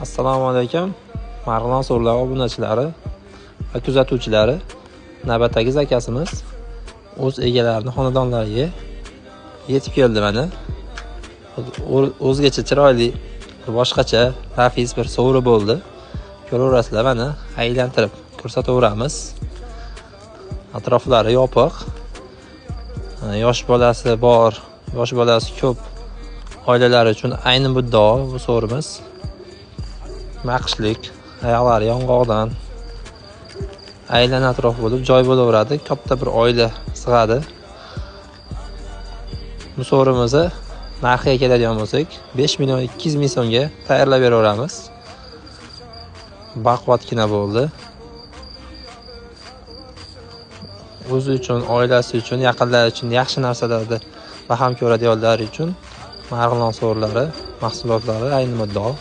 Assalomu alaykum. Marg'ilon so'rlar obunachilari va kuzatuvchilari. Navbatdagi zakasimiz o'z egalarining xonadonlariga yetib keldi mana. O'zgacha chiroyli, boshqacha, nafis bir so'ri bo'ldi. Ko'raverasizlar mana, aylantirib ko'rsataveramiz. Atroflari yopiq. Yosh bolasi bor, yosh bolasi ko'p oilalar uchun ayni muddao bu so'rimiz. Maqishlik, oyoqlari yong'oqdan aylan atrof bo'lib joy bo'laveradi. Katta bir oila sig'adi. Bu so'rimizni narxiga keladigan bo'lsak, 5.200.000 so'mga tayyorlab beraveramiz. Baquvvatgina bo'ldi. O'zi uchun, oilasi uchun, yaqinlari uchun yaxshi narsalarni baham ko'radiganlar uchun Marg'ilon so'rlari mahsulotlari ayni muddao.